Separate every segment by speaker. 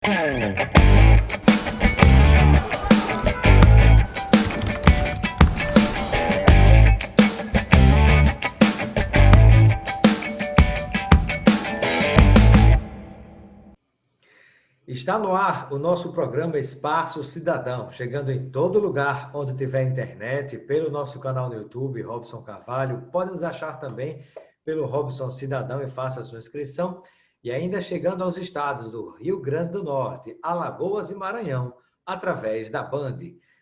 Speaker 1: Está no ar o nosso programa Espaço Cidadão, chegando em todo lugar onde tiver internet, pelo nosso canal no YouTube, Robson Carvalho. Pode nos achar também pelo Robson Cidadão e faça a sua inscrição. E ainda chegando aos estados do Rio Grande do Norte, Alagoas e Maranhão, através da Band.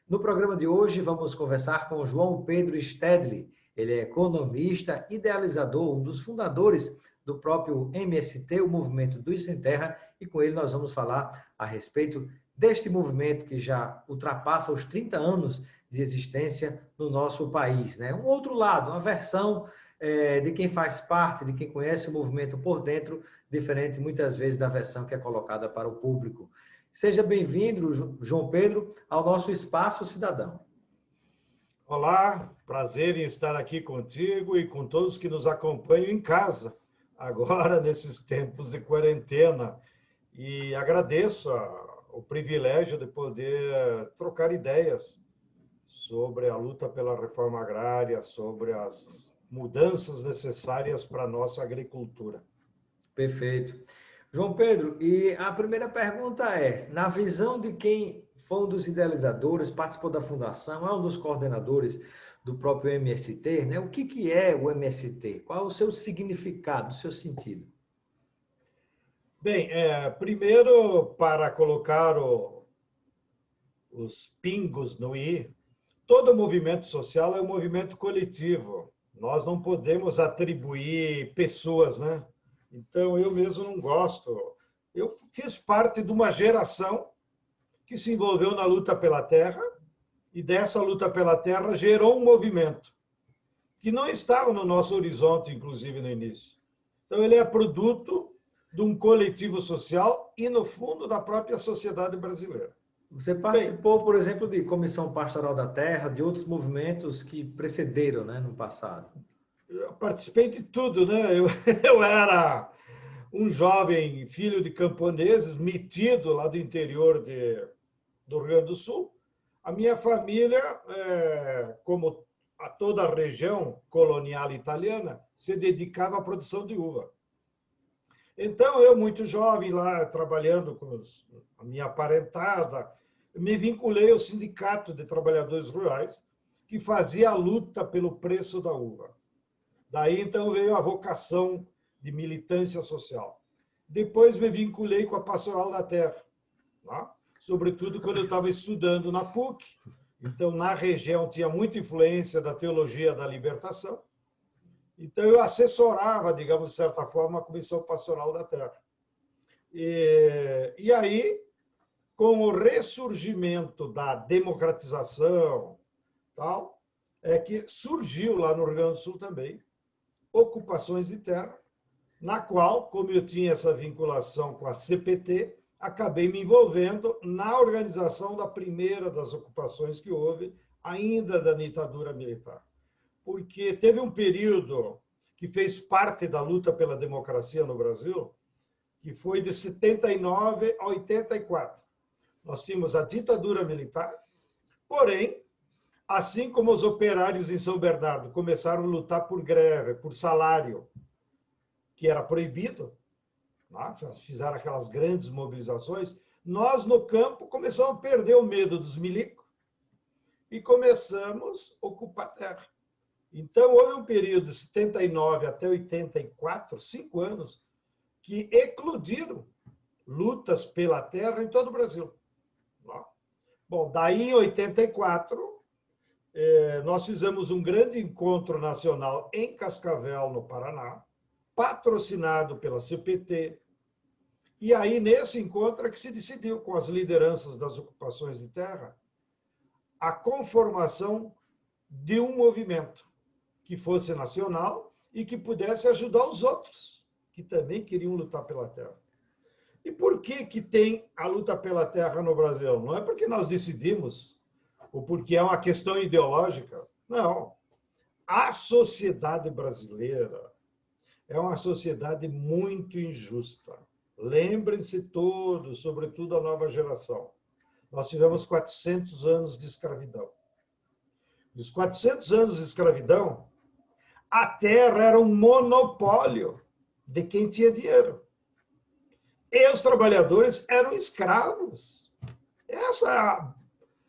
Speaker 1: No programa de hoje vamos conversar com João Pedro Stedley. Ele é economista, idealizador, um dos fundadores do próprio MST, o Movimento dos Sem Terra, e com ele nós vamos falar a respeito deste movimento que já ultrapassa os 30 anos de existência no nosso país, né? Um outro lado, uma versão de quem faz parte, de quem conhece o movimento por dentro, diferente muitas vezes da versão que é colocada para o público. Seja bem-vindo, João Pedro, ao nosso Espaço Cidadão.
Speaker 2: Olá, prazer em estar aqui contigo e com todos que nos acompanham em casa, agora nesses tempos de quarentena. E agradeço o privilégio de poder trocar ideias sobre a luta pela reforma agrária, sobre as mudanças necessárias para a nossa agricultura.
Speaker 1: Perfeito. João Pedro, e a primeira pergunta é, na visão de quem foi um dos idealizadores, participou da fundação, é um dos coordenadores do próprio MST, né? O que é o MST? Qual é o seu significado, o seu sentido?
Speaker 2: Bem, primeiro, para colocar os pingos no i, todo movimento social é um movimento coletivo. Nós não podemos atribuir pessoas, né? Então, eu mesmo não gosto. Eu fiz parte de uma geração que se envolveu na luta pela terra, e dessa luta pela terra gerou um movimento que não estava no nosso horizonte, inclusive, no início. Então, ele é produto de um coletivo social e, no fundo, da própria sociedade brasileira.
Speaker 1: Você participou, por exemplo, de Comissão Pastoral da Terra, de outros movimentos que precederam, né, no passado.
Speaker 2: Eu participei de tudo, né? Eu era um jovem filho de camponeses, metido lá do interior do Rio Grande do Sul. A minha família, como a toda a região colonial italiana, se dedicava à produção de uva. Então, eu, muito jovem, lá trabalhando com a minha parentada, me vinculei ao Sindicato de Trabalhadores Rurais, que fazia a luta pelo preço da uva. Daí, então, veio a vocação de militância social. Depois, me vinculei com a Pastoral da Terra, tá? Sobretudo quando eu estava estudando na PUC. Então, na região, tinha muita influência da teologia da libertação. Então, eu assessorava, digamos, de certa forma, a Comissão Pastoral da Terra. E aí, com o ressurgimento da democratização, tal, é que surgiu lá no Rio Grande do Sul também ocupações de terra, na qual, como eu tinha essa vinculação com a CPT, acabei me envolvendo na organização da primeira das ocupações que houve, ainda da ditadura militar. Porque teve um período que fez parte da luta pela democracia no Brasil, que foi de 79 a 84. Nós tínhamos a ditadura militar, porém, assim como os operários em São Bernardo começaram a lutar por greve, por salário, que era proibido, né? Fizeram aquelas grandes mobilizações, nós no campo começamos a perder o medo dos milicos e começamos a ocupar terra. Então, houve um período de 79 até 84, 5 anos, que eclodiram lutas pela terra em todo o Brasil. Bom, daí em 84, nós fizemos um grande encontro nacional em Cascavel, no Paraná, patrocinado pela CPT. E aí, nesse encontro, é que se decidiu, com as lideranças das ocupações de terra, a conformação de um movimento que fosse nacional e que pudesse ajudar os outros, que também queriam lutar pela terra. E por que tem a luta pela terra no Brasil? Não é porque nós decidimos, ou porque é uma questão ideológica. Não. A sociedade brasileira é uma sociedade muito injusta. Lembrem-se todos, sobretudo a nova geração. Nós tivemos 400 anos de escravidão. Nos 400 anos de escravidão, a terra era um monopólio de quem tinha dinheiro. E os trabalhadores eram escravos. Essa é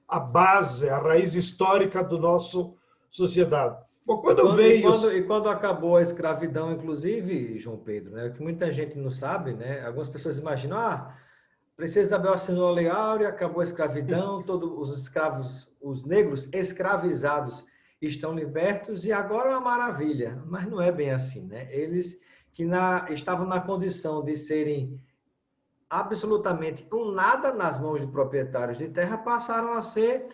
Speaker 2: a base, a raiz histórica do nosso sociedade. Bom,
Speaker 1: quando acabou a escravidão, inclusive, João Pedro, né, que muita gente não sabe, né, algumas pessoas imaginam, Princesa Isabel assinou a Lei Áurea, acabou a escravidão, todos os escravos, os negros escravizados estão libertos e agora é uma maravilha. Mas não é bem assim, né? Eles que estavam na condição de serem absolutamente um nada nas mãos de proprietários de terra passaram a ser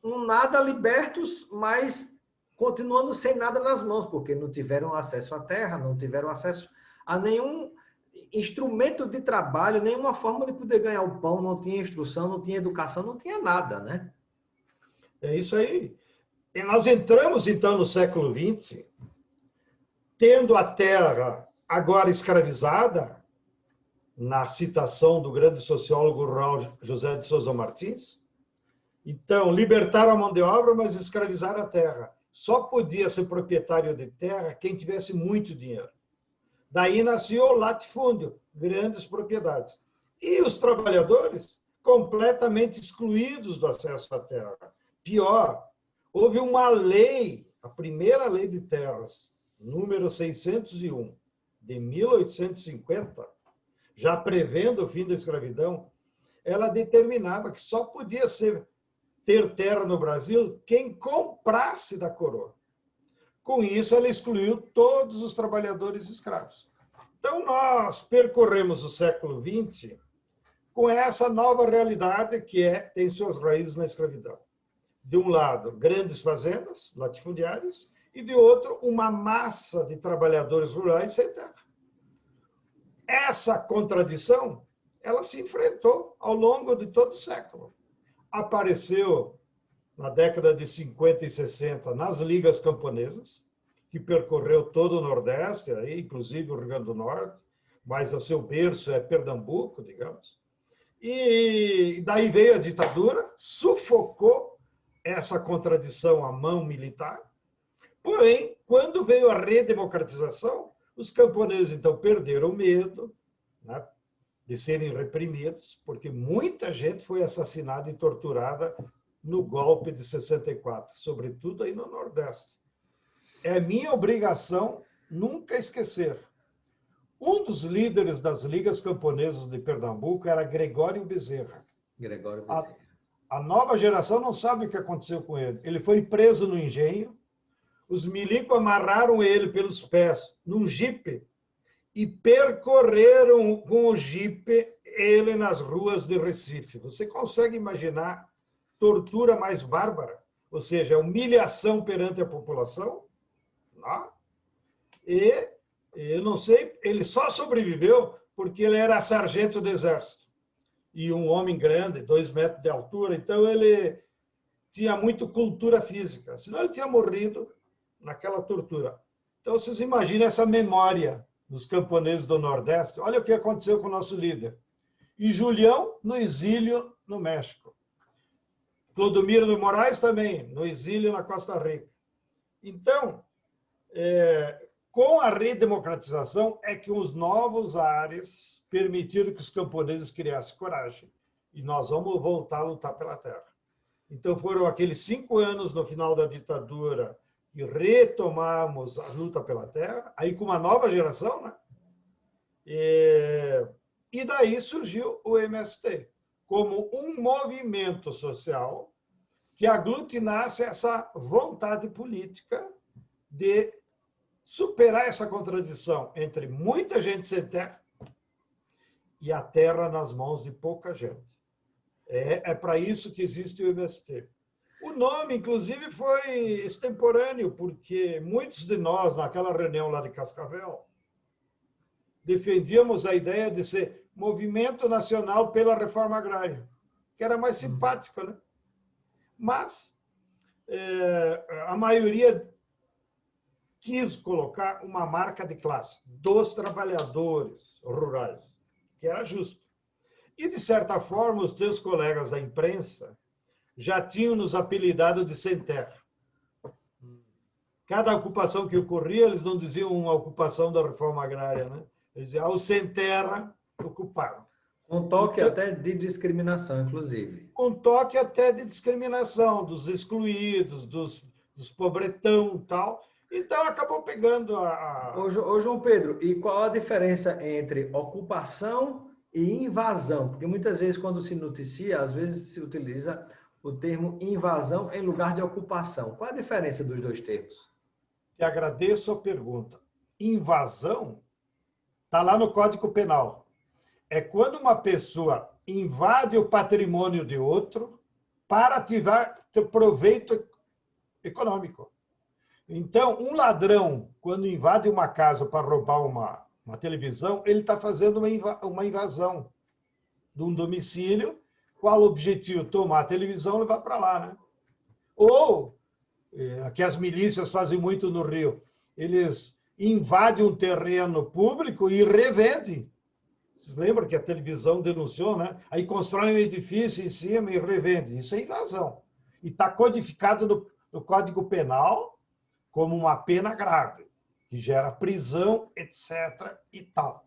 Speaker 1: um nada libertos, mas continuando sem nada nas mãos, porque não tiveram acesso à terra, não tiveram acesso a nenhum instrumento de trabalho, nenhuma forma de poder ganhar o pão, não tinha instrução, não tinha educação, não tinha nada, né?
Speaker 2: É isso aí. E nós entramos, então, no século XX, tendo a terra agora escravizada, na citação do grande sociólogo rural José de Souza Martins. Então, libertaram a mão de obra, mas escravizaram a terra. Só podia ser proprietário de terra quem tivesse muito dinheiro. Daí nasceu o latifúndio, grandes propriedades. E os trabalhadores completamente excluídos do acesso à terra. Pior, houve uma lei, a primeira lei de terras, número 601, de 1850, já prevendo o fim da escravidão, ela determinava que só podia ter terra no Brasil quem comprasse da coroa. Com isso, ela excluiu todos os trabalhadores escravos. Então, nós percorremos o século XX com essa nova realidade que tem suas raízes na escravidão. De um lado, grandes fazendas latifundiárias, e de outro, uma massa de trabalhadores rurais sem terra. Essa contradição, ela se enfrentou ao longo de todo o século. Apareceu na década de 50 e 60 nas ligas camponesas, que percorreu todo o Nordeste, aí, inclusive o Rio Grande do Norte, mas o seu berço é Pernambuco, digamos. E daí veio a ditadura, sufocou essa contradição à mão militar. Porém, quando veio a redemocratização, os camponeses, então, perderam o medo, né, de serem reprimidos, porque muita gente foi assassinada e torturada no golpe de 64, sobretudo aí no Nordeste. É minha obrigação nunca esquecer. Um dos líderes das ligas camponesas de Pernambuco era Gregório Bezerra. A nova geração não sabe o que aconteceu com ele. Ele foi preso no engenho, os milicos amarraram ele pelos pés num jipe e percorreram com o jipe ele nas ruas de Recife. Você consegue imaginar tortura mais bárbara? Ou seja, humilhação perante a população? Não? E eu não sei, ele só sobreviveu porque ele era sargento do exército. E um homem grande, 2 metros de altura, então ele tinha muito cultura física. Senão ele tinha morrido naquela tortura. Então, vocês imaginem essa memória dos camponeses do Nordeste. Olha o que aconteceu com o nosso líder. E Julião, no exílio no México. Clodomiro de Moraes também, no exílio na Costa Rica. Então, com a redemocratização é que os novos ares permitiram que os camponeses criassem coragem. E nós vamos voltar a lutar pela terra. Então, foram aqueles 5 anos no final da ditadura e retomamos a luta pela terra, aí com uma nova geração, né? E daí surgiu o MST, como um movimento social que aglutinasse essa vontade política de superar essa contradição entre muita gente sem terra e a terra nas mãos de pouca gente. É para isso que existe o MST. O nome, inclusive, foi extemporâneo, porque muitos de nós, naquela reunião lá de Cascavel, defendíamos a ideia de ser Movimento Nacional pela Reforma Agrária, que era mais simpático, né? Mas a maioria quis colocar uma marca de classe dos trabalhadores rurais, que era justo. E, de certa forma, os teus colegas da imprensa já tinham nos apelidado de sem terra. Cada ocupação que ocorria, eles não diziam uma ocupação da reforma agrária, né? Eles diziam, os sem terra ocuparam.
Speaker 1: Um toque até de discriminação, inclusive.
Speaker 2: Um toque até de discriminação dos excluídos, dos pobretão e tal. Então, acabou pegando
Speaker 1: Ô, João Pedro, e qual a diferença entre ocupação e invasão? Porque muitas vezes, quando se noticia, às vezes se utiliza o termo invasão em lugar de ocupação. Qual a diferença dos dois termos?
Speaker 2: Te agradeço a pergunta. Invasão está lá no Código Penal. É quando uma pessoa invade o patrimônio de outro para tirar proveito econômico. Então, um ladrão, quando invade uma casa para roubar uma televisão, ele está fazendo uma invasão de um domicílio. Qual o objetivo? Tomar a televisão e levar para lá, né? Ou, que as milícias fazem muito no Rio, eles invadem um terreno público e revendem. Vocês lembram que a televisão denunciou, né? Aí constrói um edifício em cima e revende. Isso é invasão. E está codificado no Código Penal como uma pena grave, que gera prisão, etc. e tal.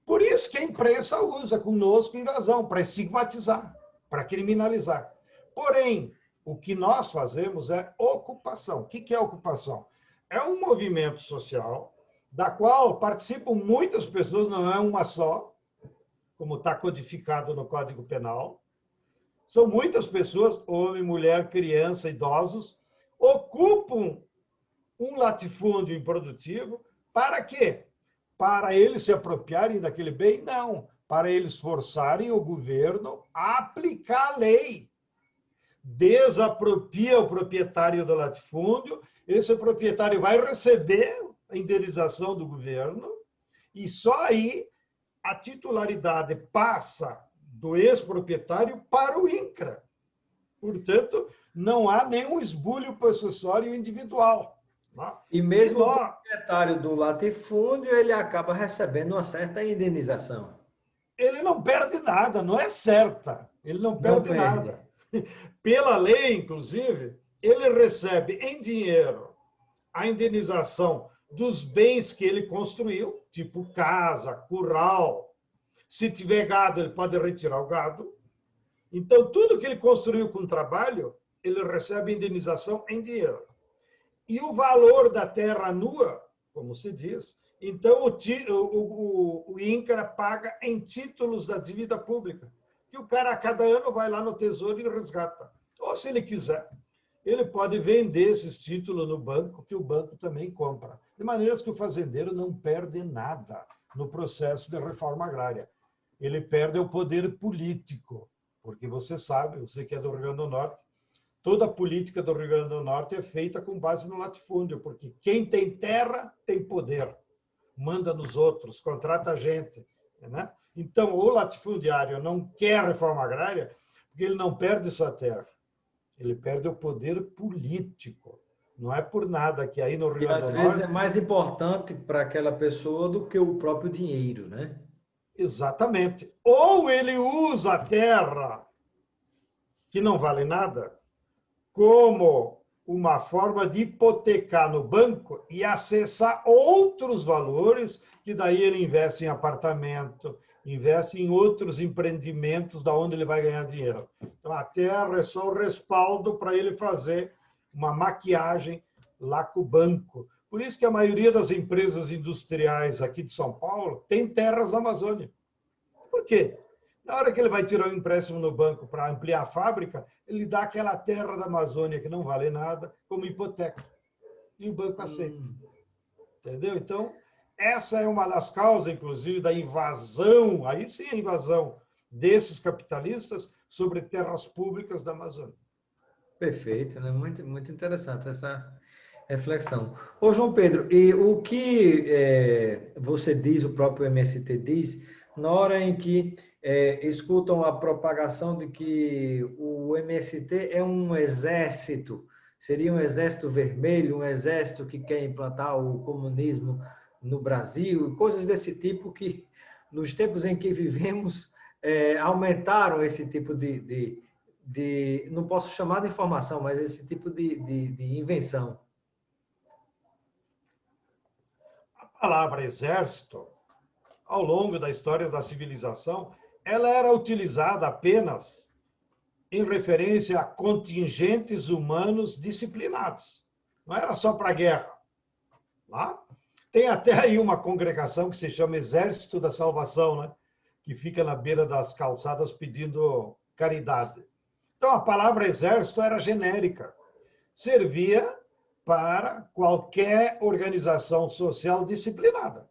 Speaker 2: Por isso que a imprensa usa conosco invasão, para estigmatizar, para criminalizar. Porém, o que nós fazemos é ocupação. O que é ocupação? É um movimento social da qual participam muitas pessoas, não é uma só, como está codificado no Código Penal. São muitas pessoas, homem, mulher, criança, idosos, ocupam um latifúndio improdutivo. Para quê? Para eles se apropriarem daquele bem? Não. Para eles forçarem o governo a aplicar a lei. Desapropria o proprietário do latifúndio, esse proprietário vai receber a indenização do governo e só aí a titularidade passa do ex-proprietário para o INCRA. Portanto, não há nenhum esbulho possessório individual.
Speaker 1: E mesmo o proprietário do latifúndio, ele acaba recebendo uma certa indenização.
Speaker 2: Ele não perde nada, não é certa. Ele não perde nada. Pela lei, inclusive, ele recebe em dinheiro a indenização dos bens que ele construiu, tipo casa, curral. Se tiver gado, ele pode retirar o gado. Então, tudo que ele construiu com trabalho, ele recebe indenização em dinheiro. E o valor da terra nua, como se diz, então o INCRA paga em títulos da dívida pública, que o cara a cada ano vai lá no Tesouro e resgata. Ou, se ele quiser, ele pode vender esses títulos no banco, que o banco também compra. De maneira que o fazendeiro não perde nada no processo de reforma agrária. Ele perde o poder político, porque você sabe, você que é do Rio Grande do Norte, toda a política do Rio Grande do Norte é feita com base no latifúndio, porque quem tem terra tem poder, manda nos outros, contrata gente, né? Então, o latifundiário não quer reforma agrária porque ele não perde sua terra, ele perde o poder político. Não é por nada que aí no Rio Grande do Norte...
Speaker 1: às vezes é mais importante para aquela pessoa do que o próprio dinheiro, né?
Speaker 2: Exatamente. Ou ele usa a terra, que não vale nada, como uma forma de hipotecar no banco e acessar outros valores, que daí ele investe em apartamento, investe em outros empreendimentos da onde ele vai ganhar dinheiro. Então, a terra é só o respaldo para ele fazer uma maquiagem lá com o banco. Por isso que a maioria das empresas industriais aqui de São Paulo tem terras na Amazônia. Por quê? Na hora que ele vai tirar um empréstimo no banco para ampliar a fábrica, ele dá aquela terra da Amazônia que não vale nada como hipoteca. E o banco aceita. Entendeu? Então, essa é uma das causas, inclusive, da invasão, aí sim a invasão desses capitalistas sobre terras públicas da Amazônia.
Speaker 1: Perfeito, né? Muito, muito interessante essa reflexão. Ô, João Pedro, e o que você diz, o próprio MST diz, na hora em que escutam a propagação de que o MST é um exército Seria um exército vermelho, um exército que quer implantar o comunismo no Brasil, coisas desse tipo que, nos tempos em que vivemos, aumentaram esse tipo não posso chamar de informação, mas esse tipo de invenção.
Speaker 2: A palavra exército, ao longo da história da civilização, ela era utilizada apenas em referência a contingentes humanos disciplinados. Não era só para a guerra. Tá? Tem até aí uma congregação que se chama Exército da Salvação, né? Que fica na beira das calçadas pedindo caridade. Então, a palavra exército era genérica. Servia para qualquer organização social disciplinada.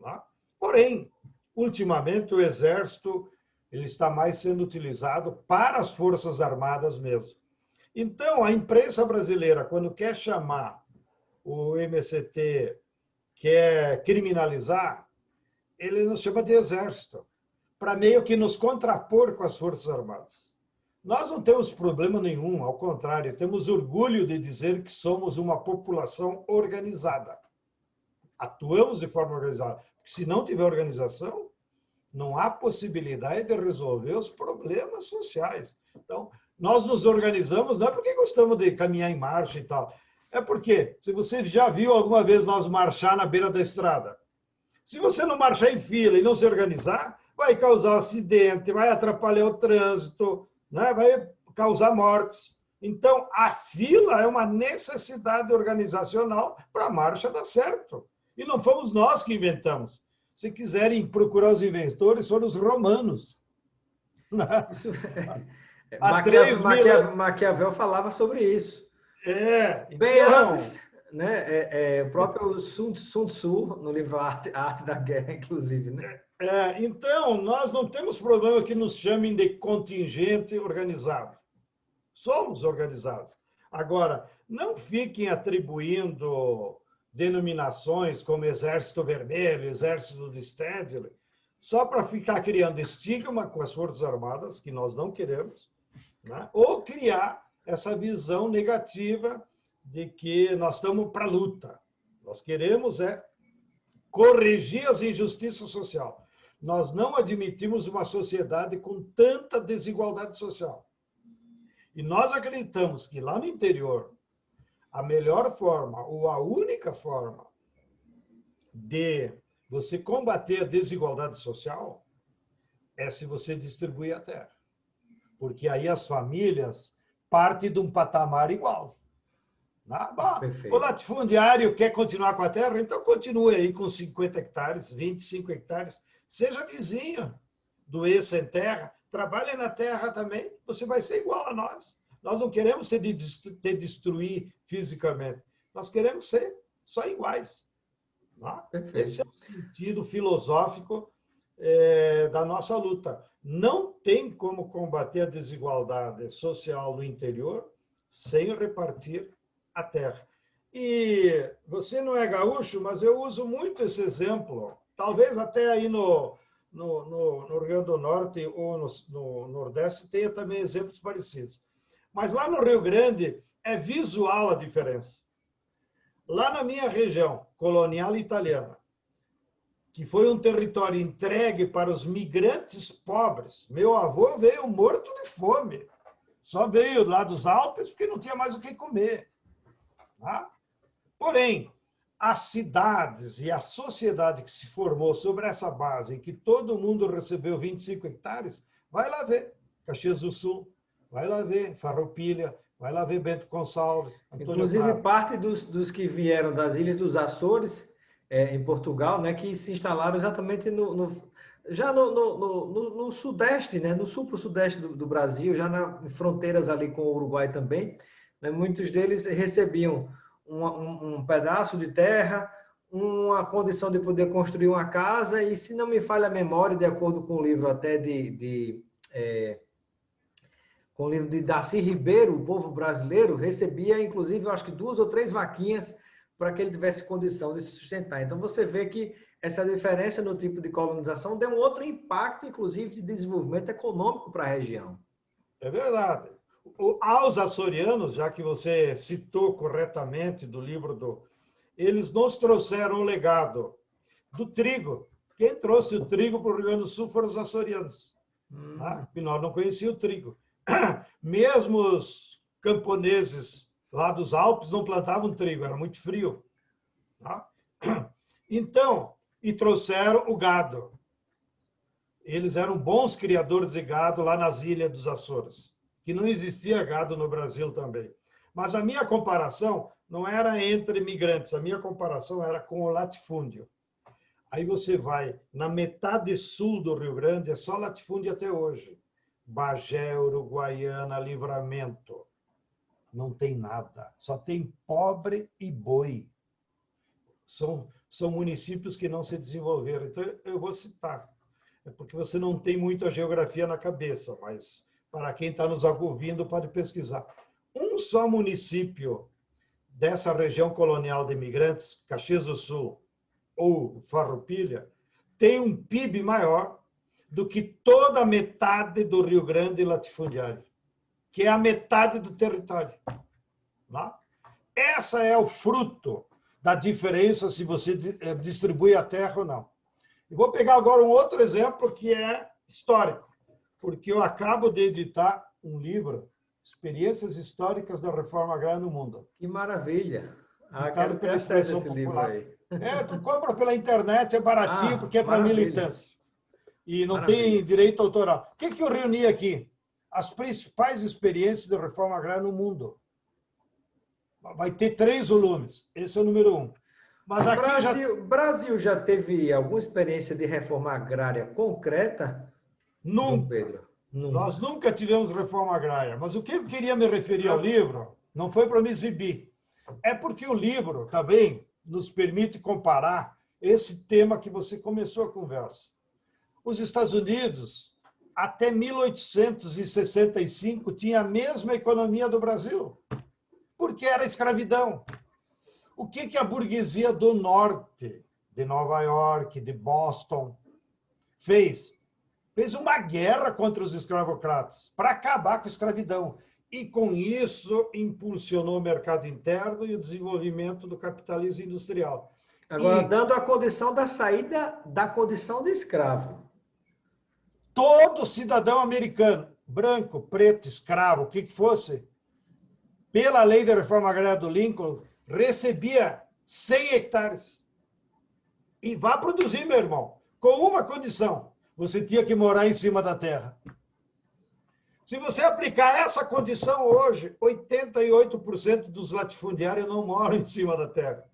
Speaker 2: Tá? Porém, ultimamente, o exército ele está mais sendo utilizado para as Forças Armadas mesmo. Então, a imprensa brasileira, quando quer chamar o MST, quer criminalizar, ele nos chama de exército, para meio que nos contrapor com as Forças Armadas. Nós não temos problema nenhum, ao contrário, temos orgulho de dizer que somos uma população organizada. Atuamos de forma organizada. Porque se não tiver organização, não há possibilidade de resolver os problemas sociais. Então, nós nos organizamos não é porque gostamos de caminhar em marcha e tal. É porque, se você já viu alguma vez nós marchar na beira da estrada, se você não marchar em fila e não se organizar, vai causar acidente, vai atrapalhar o trânsito, né? Vai causar mortes. Então, a fila é uma necessidade organizacional para a marcha dar certo. E não fomos nós que inventamos. Se quiserem procurar os inventores, foram os romanos.
Speaker 1: Isso,
Speaker 2: há
Speaker 1: Maquiavel falava sobre isso. Bem
Speaker 2: Então,
Speaker 1: antes, né? O próprio Sun Tzu, no livro Arte da Guerra, inclusive. Né?
Speaker 2: Então, nós não temos problema que nos chamem de contingente organizado. Somos organizados. Agora, não fiquem atribuindo denominações como Exército Vermelho, Exército de Stedley, só para ficar criando estigma com as Forças Armadas, que nós não queremos, né? Ou criar essa visão negativa de que nós estamos para a luta. Nós queremos corrigir as injustiças sociais. Nós não admitimos uma sociedade com tanta desigualdade social. E nós acreditamos que lá no interior, a melhor forma, ou a única forma de você combater a desigualdade social é se você distribuir a terra. Porque aí as famílias partem de um patamar igual. O latifundiário quer continuar com a terra, então continue aí com 50 hectares, 25 hectares. Seja vizinho do ex-sem terra, trabalhe na terra também, você vai ser igual a nós. Nós não queremos te destruir fisicamente. Nós queremos ser só iguais. Esse é o sentido filosófico da nossa luta. Não tem como combater a desigualdade social no interior sem repartir a terra. E você não é gaúcho, mas eu uso muito esse exemplo. Talvez até aí no Rio Grande do Norte ou no Nordeste tenha também exemplos parecidos. Mas lá no Rio Grande é visual a diferença. Lá na minha região colonial italiana, que foi um território entregue para os migrantes pobres, meu avô veio morto de fome. Só veio lá dos Alpes porque não tinha mais o que comer. Tá? Porém, as cidades e a sociedade que se formou sobre essa base, em que todo mundo recebeu 25 hectares, vai lá ver Caxias do Sul, vai lá ver Farroupilha, vai lá ver Bento Gonçalves, Antônio
Speaker 1: Inclusive,
Speaker 2: Prado.
Speaker 1: parte dos que vieram das Ilhas dos Açores, em Portugal, né, que se instalaram exatamente já no sudeste, né, no sul para o sudeste do Brasil, já nas fronteiras ali com o Uruguai também. Né, muitos deles recebiam um pedaço de terra, uma condição de poder construir uma casa, e se não me falha a memória, de acordo com o livro até com o livro de Darcy Ribeiro, o povo brasileiro recebia, inclusive, eu acho que 2 ou 3 vaquinhas para que ele tivesse condição de se sustentar. Então, você vê que essa diferença no tipo de colonização deu um outro impacto, inclusive, de desenvolvimento econômico para a região.
Speaker 2: É verdade. Aos açorianos, já que você citou corretamente do livro eles nos trouxeram o legado do trigo. Quem trouxe o trigo para o Rio Grande do Sul foram os açorianos. Tá? E nós não conhecíamos o trigo. Mesmo os camponeses lá dos Alpes não plantavam trigo, era muito frio. Tá? Então, e trouxeram o gado. Eles eram bons criadores de gado lá nas ilhas dos Açores, que não existia gado no Brasil também. Mas a minha comparação não era entre imigrantes, a minha comparação era com o latifúndio. Aí você vai na metade sul do Rio Grande, é só latifúndio até hoje. Bagé, Uruguaiana, Livramento. Não tem nada, só tem pobre e boi. São municípios que não se desenvolveram. Então, eu vou citar. É porque você não tem muita geografia na cabeça, mas para quem está nos ouvindo pode pesquisar. Um só município dessa região colonial de imigrantes, Caxias do Sul ou Farroupilha, tem um PIB maior do que toda a metade do Rio Grande latifundiário, que é a metade do território. Tá? Essa é o fruto da diferença se você distribui a terra ou não. E vou pegar agora um outro exemplo que é histórico, porque eu acabo de editar um livro, Experiências Históricas da Reforma Agrária no Mundo.
Speaker 1: Que maravilha!
Speaker 2: Quero ter acesso
Speaker 1: esse livro aí.
Speaker 2: Tu compra pela internet, é baratinho, porque é para militância. E não tem direito autoral. O que eu reuni aqui? As principais experiências de reforma agrária no mundo. Vai ter 3 volumes. Esse é o número 1. Mas aqui
Speaker 1: o Brasil já teve alguma experiência de reforma agrária concreta?
Speaker 2: Nunca.
Speaker 1: Pedro?
Speaker 2: Nós nunca tivemos reforma agrária. Mas o que eu queria me referir ao livro não foi para me exibir. É porque o livro também nos permite comparar esse tema que você começou a conversa. Os Estados Unidos, até 1865, tinha a mesma economia do Brasil, porque era escravidão. O que a burguesia do norte, de Nova York, de Boston, fez? Fez uma guerra contra os escravocratas para acabar com a escravidão. E, com isso, impulsionou o mercado interno e o desenvolvimento do capitalismo industrial.
Speaker 1: Agora, dando a condição da saída da condição de escravo.
Speaker 2: Todo cidadão americano, branco, preto, escravo, o que fosse, pela lei da reforma agrária do Lincoln, recebia 100 hectares. E vá produzir, meu irmão, com uma condição: você tinha que morar em cima da terra. Se você aplicar essa condição hoje, 88% dos latifundiários não moram em cima da terra.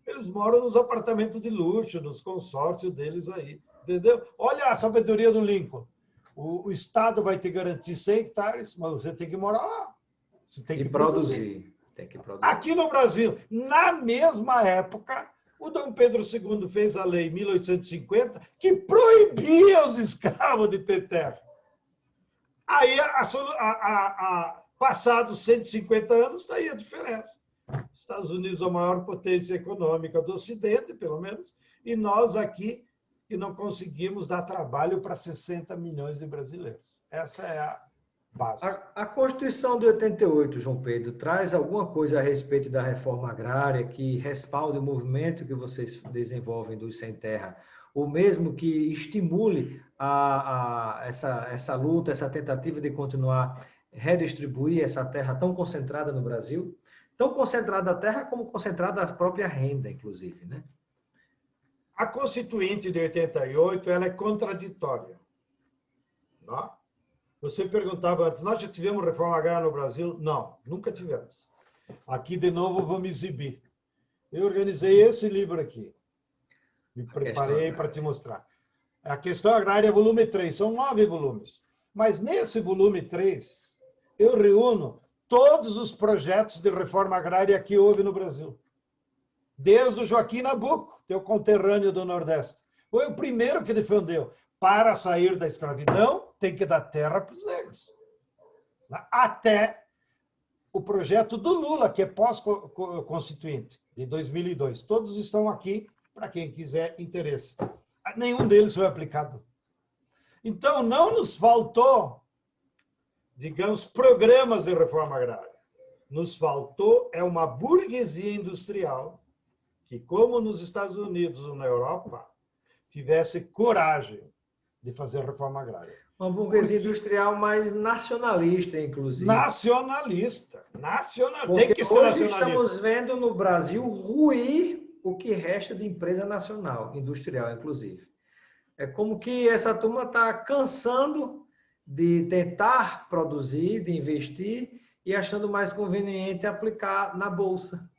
Speaker 2: Eles moram nos apartamentos de luxo, nos consórcios deles aí. Entendeu? Olha a sabedoria do Lincoln. O Estado vai te garantir 100 hectares, mas você tem que morar lá. Você tem que produzir.
Speaker 1: Tem que produzir.
Speaker 2: Aqui no Brasil, na mesma época, o Dom Pedro II fez a lei 1850 que proibia os escravos de ter terra. Aí, passados 150 anos, está aí a diferença. Os Estados Unidos é a maior potência econômica do Ocidente, pelo menos, e nós aqui que não conseguimos dar trabalho para 60 milhões de brasileiros. Essa é a base.
Speaker 1: A Constituição de 88, João Pedro, traz alguma coisa a respeito da reforma agrária que respalde o movimento que vocês desenvolvem dos Sem Terra, ou mesmo que estimule essa luta, essa tentativa de continuar redistribuir essa terra tão concentrada no Brasil? Tão concentrada a terra como concentrada a própria renda, inclusive, né?
Speaker 2: A Constituinte de 88, ela é contraditória. Não? Você perguntava antes, nós já tivemos reforma agrária no Brasil? Não, nunca tivemos. Aqui, de novo, vou me exibir. Eu organizei esse livro aqui. Me preparei para te mostrar. A Questão Agrária, volume 3. São 9 volumes. Mas nesse volume 3, eu reúno todos os projetos de reforma agrária que houve no Brasil. Desde o Joaquim Nabuco, teu conterrâneo do Nordeste. Foi o primeiro que defendeu. Para sair da escravidão, tem que dar terra para os negros. Até o projeto do Lula, que é pós-constituinte, de 2002. Todos estão aqui, para quem quiser interesse. Nenhum deles foi aplicado. Então, não nos faltou digamos, programas de reforma agrária. Nos faltou uma burguesia industrial que, como nos Estados Unidos ou na Europa, tivesse coragem de fazer reforma agrária.
Speaker 1: Uma burguesia industrial mais nacionalista, inclusive.
Speaker 2: Nacionalista.
Speaker 1: Porque
Speaker 2: Tem que ser
Speaker 1: hoje
Speaker 2: nacionalista.
Speaker 1: estamos vendo no Brasil ruir o que resta de empresa nacional, industrial, inclusive. É como que essa turma está cansando de tentar produzir, de investir e achando mais conveniente aplicar na bolsa,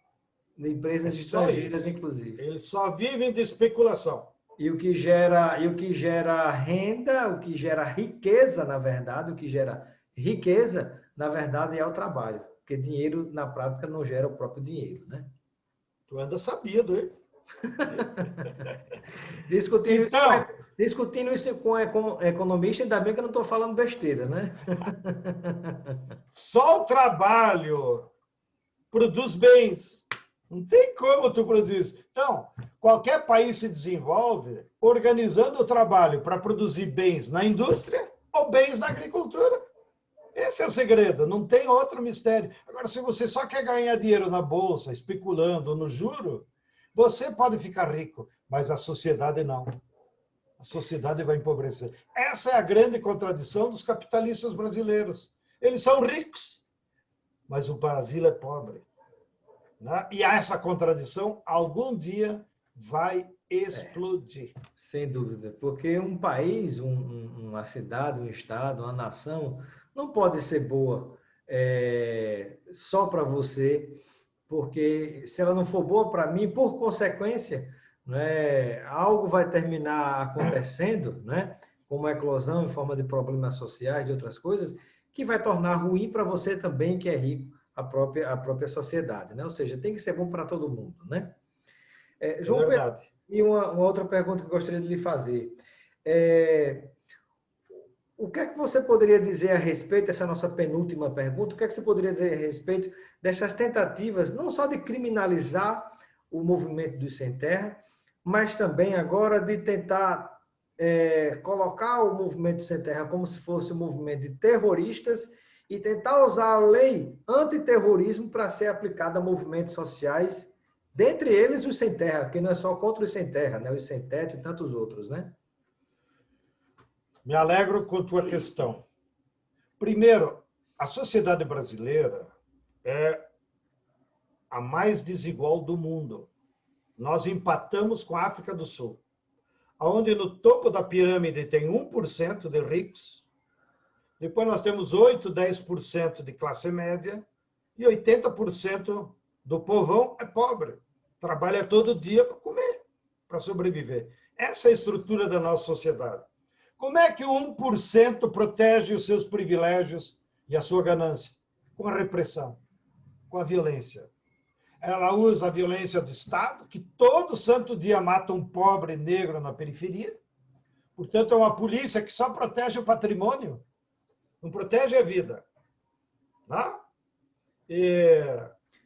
Speaker 1: de empresas estrangeiras, inclusive.
Speaker 2: Eles só vivem de especulação.
Speaker 1: E o que gera renda, o que gera riqueza, na verdade, é o trabalho. Porque dinheiro, na prática, não gera o próprio dinheiro, né?
Speaker 2: Tu anda sabido, hein?
Speaker 1: Discutindo isso com economista, ainda bem que eu não estou falando besteira, né?
Speaker 2: Só o trabalho produz bens. Não tem como tu produzir. Então, qualquer país se desenvolve organizando o trabalho para produzir bens na indústria ou bens na agricultura. Esse é o segredo, não tem outro mistério. Agora, se você só quer ganhar dinheiro na bolsa, especulando no juro, você pode ficar rico, mas a sociedade não. A sociedade vai empobrecer. Essa é a grande contradição dos capitalistas brasileiros. Eles são ricos, mas o Brasil é pobre. Né? E essa contradição, algum dia, vai explodir.
Speaker 1: Sem dúvida, porque um país, uma cidade, um estado, uma nação, não pode ser boa só para você, porque se ela não for boa para mim, por consequência, né, algo vai terminar acontecendo, né, como a eclosão em forma de problemas sociais, de outras coisas, que vai tornar ruim para você também, que é rico, a própria sociedade, né? Ou seja, tem que ser bom para todo mundo, né? João Pedro, e uma outra pergunta que eu gostaria de lhe fazer. O que é que você poderia dizer a respeito, essa é a nossa penúltima pergunta, o que é que você poderia dizer a respeito dessas tentativas, não só de criminalizar o movimento dos sem terra, mas também agora de tentar colocar o movimento sem terra como se fosse um movimento de terroristas e tentar usar a lei antiterrorismo para ser aplicada a movimentos sociais, dentre eles os sem terra, que não é só contra os sem terra, né? Os sem teto e tantos outros, né?
Speaker 2: Me alegro com a tua questão. Primeiro, a sociedade brasileira é a mais desigual do mundo. Nós empatamos com a África do Sul, onde no topo da pirâmide tem 1% de ricos, depois nós temos 8, 10% de classe média e 80% do povão é pobre. Trabalha todo dia para comer, para sobreviver. Essa é a estrutura da nossa sociedade. Como é que o 1% protege os seus privilégios e a sua ganância? Com a repressão, com a violência. Ela usa a violência do Estado, que todo santo dia mata um pobre negro na periferia. Portanto, é uma polícia que só protege o patrimônio, não protege a vida. Tá? E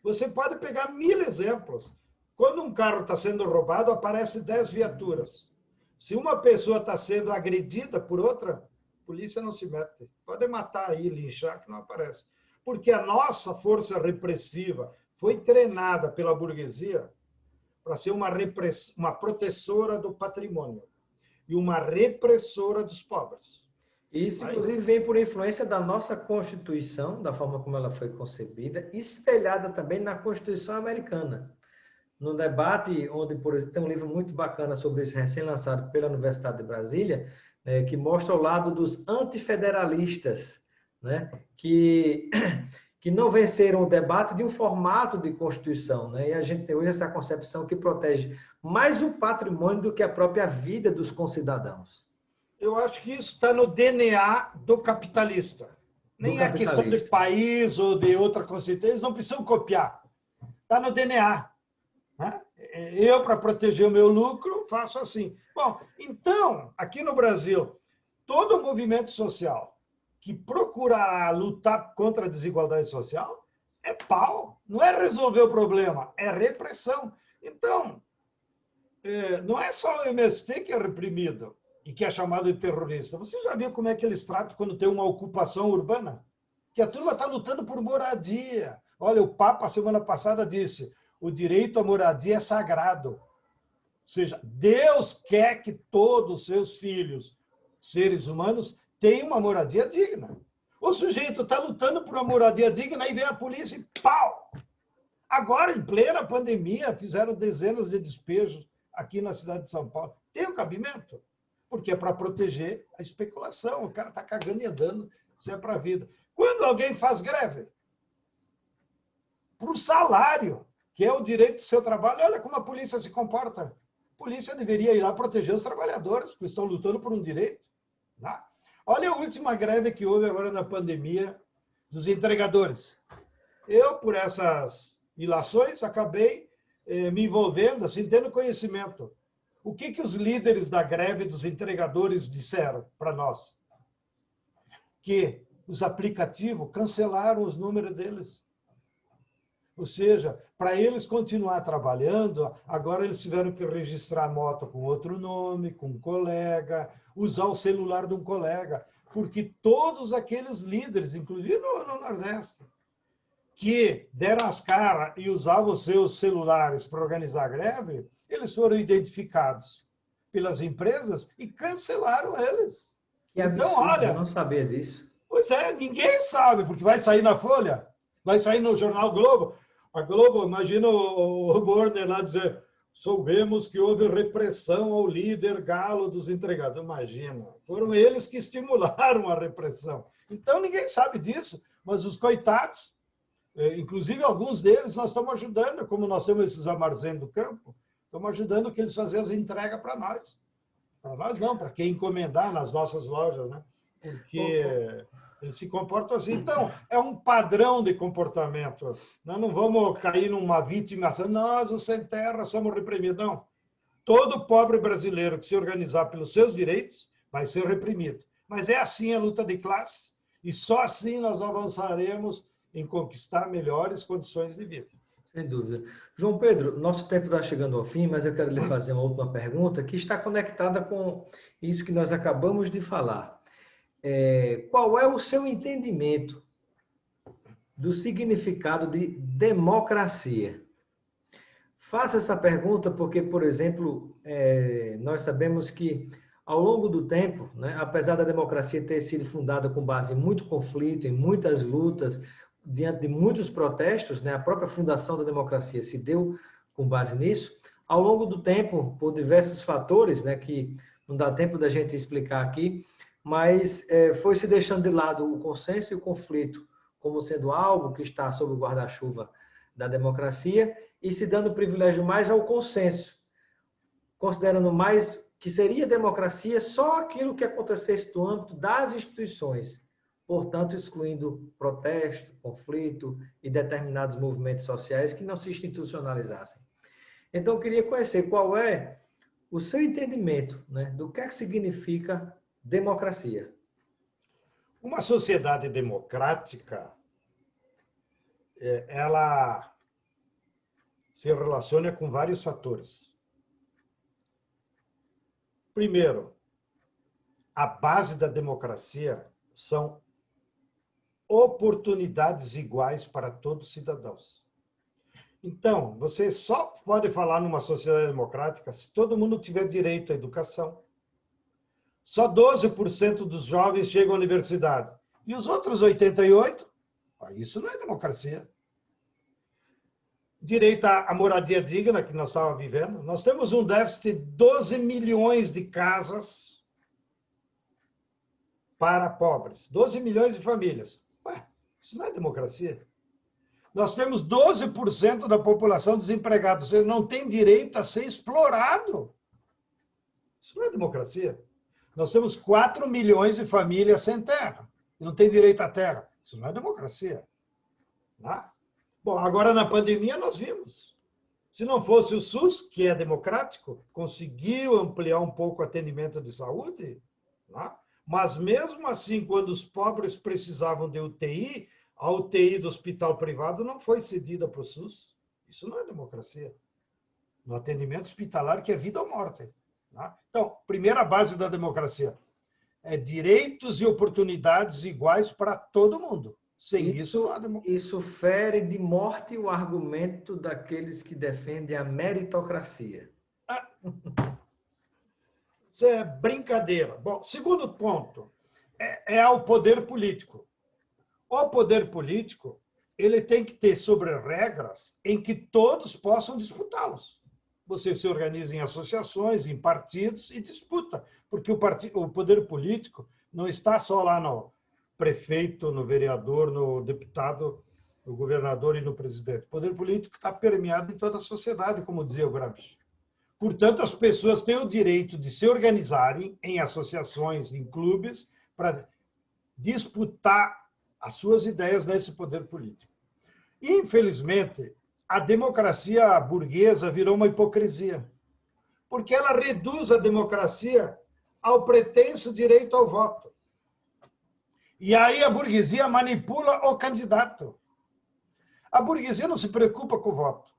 Speaker 2: você pode pegar 1000 exemplos. Quando um carro está sendo roubado, aparecem 10 viaturas. Se uma pessoa está sendo agredida por outra, a polícia não se mete. Pode matar aí, linchar, que não aparece. Porque a nossa força repressiva foi treinada pela burguesia para ser uma protetora do patrimônio e uma repressora dos pobres.
Speaker 1: Isso, inclusive, vem por influência da nossa Constituição, da forma como ela foi concebida, espelhada também na Constituição americana. No debate, onde, por exemplo, tem um livro muito bacana sobre isso, recém-lançado pela Universidade de Brasília, né, que mostra o lado dos antifederalistas, né, que não venceram o debate de um formato de Constituição. Né, e a gente tem hoje essa concepção que protege mais o patrimônio do que a própria vida dos concidadãos.
Speaker 2: Eu acho que isso está no DNA do capitalista. Nem é questão de país ou de outra conceito. Eles não precisam copiar. Está no DNA. Né? Eu, para proteger o meu lucro, faço assim. Bom, então, aqui no Brasil, todo movimento social que procura lutar contra a desigualdade social é pau. Não é resolver o problema, é repressão. Então, não é só o MST que é reprimido e que é chamado de terrorista. Você já viu como é que eles tratam quando tem uma ocupação urbana? que a turma está lutando por moradia. Olha, o Papa, semana passada, disse: o direito à moradia é sagrado. Ou seja, Deus quer que todos os seus filhos, seres humanos, tenham uma moradia digna. O sujeito está lutando por uma moradia digna, aí vem a polícia e pau! Agora, em plena pandemia, fizeram dezenas de despejos aqui na cidade de São Paulo. Tem um cabimento, porque é para proteger a especulação. O cara está cagando e andando, isso é para a vida. Quando alguém faz greve, para o salário, que é o direito do seu trabalho, olha como a polícia se comporta. A polícia deveria ir lá proteger os trabalhadores, porque estão lutando por um direito. Né? Olha a última greve que houve agora na pandemia dos entregadores. Eu, por essas ilações, acabei me envolvendo, assim, tendo conhecimento. O que os líderes da greve dos entregadores disseram para nós? Que os aplicativos cancelaram os números deles. Ou seja, para eles continuar trabalhando, agora eles tiveram que registrar a moto com outro nome, com um colega, usar o celular de um colega, porque todos aqueles líderes, inclusive no Nordeste, que deram as caras e usavam os seus celulares para organizar a greve, eles foram identificados pelas empresas e cancelaram eles.
Speaker 1: Que absurdo, então, olha, eu não sabia disso.
Speaker 2: Pois é, ninguém sabe, porque vai sair na Folha, vai sair no Jornal Globo. A Globo, imagina o Borner lá dizer: soubemos que houve repressão ao líder galo dos entregadores. Imagina, foram eles que estimularam a repressão. Então, ninguém sabe disso, mas os coitados, inclusive alguns deles, nós estamos ajudando, como nós temos esses armazéns do campo, estamos ajudando que eles façam as entregas para nós. Para nós não, para quem encomendar nas nossas lojas, né? Porque eles se comportam assim. Então, é um padrão de comportamento. Nós não vamos cair numa vitimação. Nós, os sem terra, somos reprimidos. Não. Todo pobre brasileiro que se organizar pelos seus direitos vai ser reprimido. Mas é assim a luta de classe. E só assim nós avançaremos em conquistar melhores condições de vida.
Speaker 1: Sem dúvida. João Pedro, nosso tempo está chegando ao fim, mas eu quero lhe fazer uma última pergunta que está conectada com isso que nós acabamos de falar. Qual é o seu entendimento do significado de democracia? Faça essa pergunta porque, por exemplo, nós sabemos que, ao longo do tempo, né, apesar da democracia ter sido fundada com base em muito conflito, em muitas lutas, diante de muitos protestos, né, a própria fundação da democracia se deu com base nisso, ao longo do tempo, por diversos fatores, né, que não dá tempo da gente explicar aqui, mas foi se deixando de lado o consenso e o conflito como sendo algo que está sob o guarda-chuva da democracia e se dando privilégio mais ao consenso, considerando mais que seria democracia só aquilo que acontecesse no âmbito das instituições, portanto, excluindo protesto, conflito e determinados movimentos sociais que não se institucionalizassem. Então, eu queria conhecer qual é o seu entendimento, né, do que é que significa democracia.
Speaker 2: Uma sociedade democrática, ela se relaciona com vários fatores. Primeiro, a base da democracia são oportunidades iguais para todos os cidadãos. Então, você só pode falar numa sociedade democrática se todo mundo tiver direito à educação. Só 12% dos jovens chegam à universidade. E os outros 88%? Isso não é democracia. Direito à moradia digna, que nós estávamos vivendo. Nós temos um déficit de 12 milhões de casas para pobres. 12 milhões de famílias. Isso não é democracia. Nós temos 12% da população desempregada. Você não tem direito a ser explorado. Isso não é democracia. Nós temos 4 milhões de famílias sem terra. Não tem direito à terra. Isso não é democracia. Não? Bom, agora na pandemia nós vimos. Se não fosse o SUS, que é democrático, conseguiu ampliar um pouco o atendimento de saúde, não? Mas mesmo assim, quando os pobres precisavam de UTI, a UTI do hospital privado não foi cedida para o SUS. Isso não é democracia. No atendimento hospitalar, que é vida ou morte. Não? Então, primeira base da democracia é direitos e oportunidades iguais para todo mundo. Sem isso,
Speaker 1: isso fere de morte o argumento daqueles que defendem a meritocracia.
Speaker 2: Isso é brincadeira. Bom, segundo ponto é ao poder político. O poder político ele tem que ter sobre regras em que todos possam disputá-los. Você se organiza em associações, em partidos e disputa, porque o poder político não está só lá no prefeito, no vereador, no deputado, no governador e no presidente. O poder político está permeado em toda a sociedade, como dizia o Gramsci. Portanto, as pessoas têm o direito de se organizarem em associações, em clubes, para disputar as suas ideias nesse poder político. Infelizmente, a democracia burguesa virou uma hipocrisia, porque ela reduz a democracia ao pretenso direito ao voto. E aí a burguesia manipula o candidato. A burguesia não se preocupa com o voto.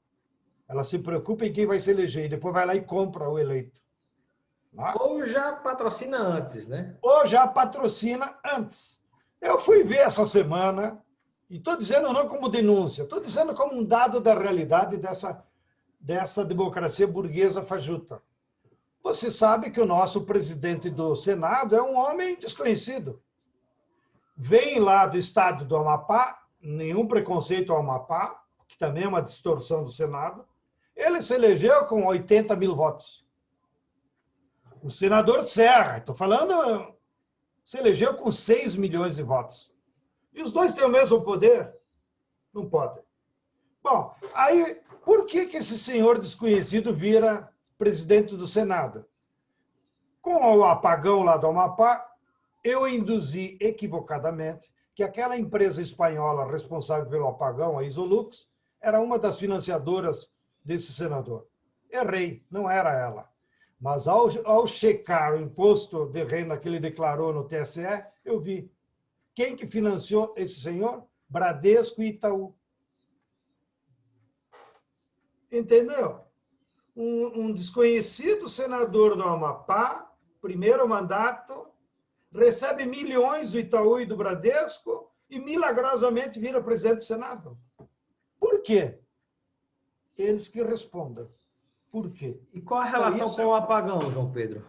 Speaker 2: Ela se preocupa em quem vai se eleger e depois vai lá e compra o eleito.
Speaker 1: Ou já patrocina antes, né?
Speaker 2: Ou já patrocina antes. Eu fui ver essa semana, e estou dizendo não como denúncia, estou dizendo como um dado da realidade dessa democracia burguesa fajuta. Você sabe que o nosso presidente do Senado é um homem desconhecido. Vem lá do estado do Amapá, nenhum preconceito ao Amapá, que também é uma distorção do Senado. Ele se elegeu com 80 mil votos. O senador Serra, estou falando, se elegeu com 6 milhões de votos. E os dois têm o mesmo poder? Não podem. Bom, aí, por que esse senhor desconhecido vira presidente do Senado? Com o apagão lá do Amapá, eu induzi equivocadamente que aquela empresa espanhola responsável pelo apagão, a Isolux, era uma das financiadoras desse senador. Errei, não era ela. Mas ao checar o imposto de renda que ele declarou no TSE, eu vi. Quem que financiou esse senhor? Bradesco e Itaú. Entendeu? Um desconhecido senador do Amapá, primeiro mandato, recebe milhões do Itaú e do Bradesco e milagrosamente vira presidente do Senado. Por quê? Eles que respondam. Por quê?
Speaker 1: E qual a relação com o apagão, João Pedro?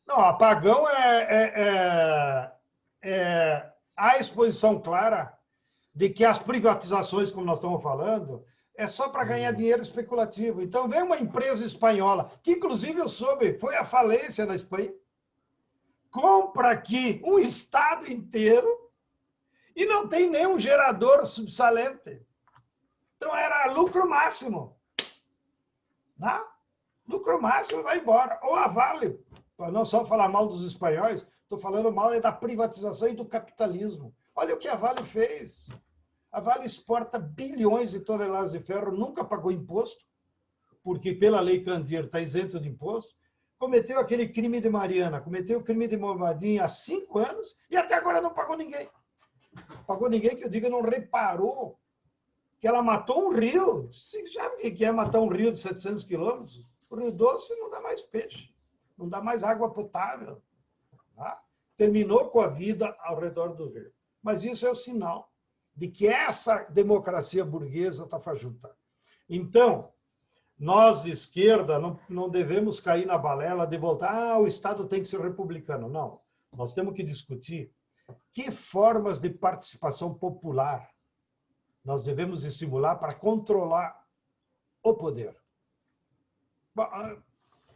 Speaker 2: Não, apagão é a exposição clara de que as privatizações, como nós estamos falando, é só para ganhar dinheiro especulativo. Então, vem uma empresa espanhola, que inclusive eu soube, foi à falência na Espanha, compra aqui um estado inteiro e não tem nenhum gerador subsalente. Então, era lucro máximo. Tá? Lucro máximo e vai embora. Ou a Vale, para não só falar mal dos espanhóis, estou falando mal da privatização e do capitalismo. Olha o que a Vale fez. A Vale exporta bilhões de toneladas de ferro, nunca pagou imposto, porque pela lei Candir está isento de imposto. Cometeu aquele crime de Mariana, cometeu o crime de Momadinha há 5 anos e até agora não pagou ninguém. Pagou ninguém, que eu digo, não reparou que ela matou um rio. Você sabe o que é matar um rio de 700 quilômetros? O Rio Doce não dá mais peixe, não dá mais água potável. Tá? Terminou com a vida ao redor do rio. Mas isso é o sinal de que essa democracia burguesa está fajuta. Então, nós de esquerda não devemos cair na balela de voltar, o Estado tem que ser republicano. Não. Nós temos que discutir que formas de participação popular nós devemos estimular para controlar o poder.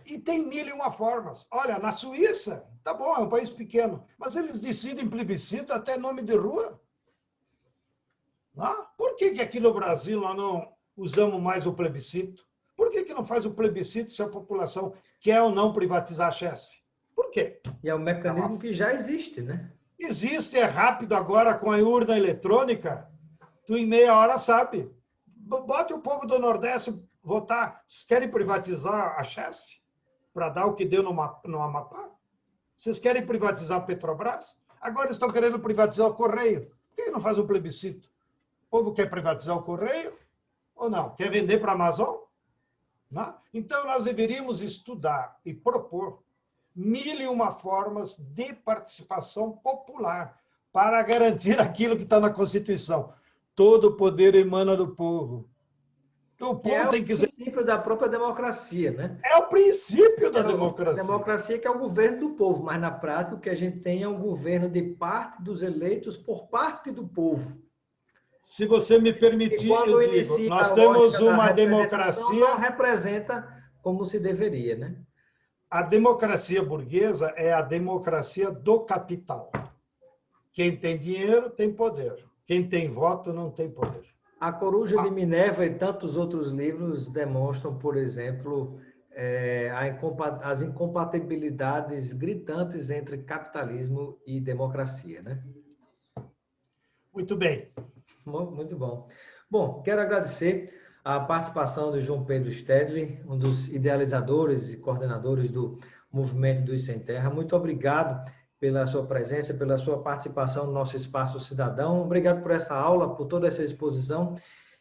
Speaker 2: E tem 1001 formas. Olha, na Suíça, tá bom, é um país pequeno, mas eles decidem plebiscito até nome de rua. Por que aqui no Brasil nós não usamos mais o plebiscito? Por que não faz o plebiscito se a população quer ou não privatizar a Chesf? Por quê?
Speaker 1: E é um mecanismo que já existe, né?
Speaker 2: Existe, é rápido agora com a urna eletrônica. Tu em meia hora sabe. Bote o povo do Nordeste votar. Vocês querem privatizar a Chesf? Para dar o que deu no Amapá? Vocês querem privatizar a Petrobras? Agora estão querendo privatizar o Correio. Por que não faz um plebiscito? O povo quer privatizar o Correio ou não? Quer vender para a Amazon? Não? Então, nós deveríamos estudar e propor 1001 formas de participação popular, para garantir aquilo que está na Constituição. Todo o poder emana do povo. Então, o povo tem que
Speaker 1: ser... É o princípio da própria democracia, né?
Speaker 2: É o princípio da democracia.
Speaker 1: A democracia que é o governo do povo, mas na prática o que a gente tem é um governo de parte dos eleitos por parte do povo.
Speaker 2: Se você me permitir, eu digo, nós temos uma democracia...
Speaker 1: Não representa como se deveria, né?
Speaker 2: A democracia burguesa é a democracia do capital. Quem tem dinheiro tem poder. Quem tem voto não tem poder.
Speaker 1: A Coruja de Minerva e tantos outros livros demonstram, por exemplo, as incompatibilidades gritantes entre capitalismo e democracia, né?
Speaker 2: Muito bem.
Speaker 1: Muito bom. Bom, quero agradecer a participação do João Pedro Stedley, um dos idealizadores e coordenadores do Movimento dos Sem Terra. Muito obrigado pela sua presença, pela sua participação no nosso Espaço Cidadão. Obrigado por essa aula, por toda essa exposição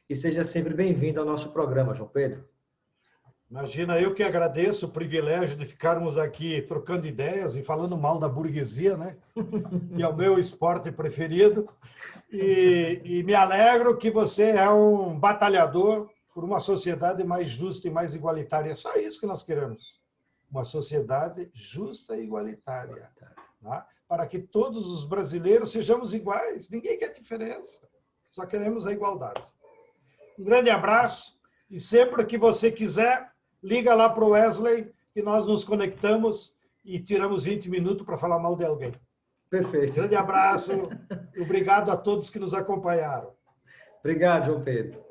Speaker 1: e seja sempre bem-vindo ao nosso programa, João Pedro.
Speaker 2: Imagina, eu que agradeço o privilégio de ficarmos aqui trocando ideias e falando mal da burguesia, né? Que é o meu esporte preferido. E me alegro que você é um batalhador por uma sociedade mais justa e mais igualitária. É só isso que nós queremos. Uma sociedade justa e igualitária. Tá? Para que todos os brasileiros sejamos iguais. Ninguém quer diferença. Só queremos a igualdade. Um grande abraço. E sempre que você quiser, liga lá para o Wesley, que nós nos conectamos e tiramos 20 minutos para falar mal de alguém.
Speaker 1: Perfeito.
Speaker 2: Grande abraço. Obrigado a todos que nos acompanharam.
Speaker 1: Obrigado, João Pedro.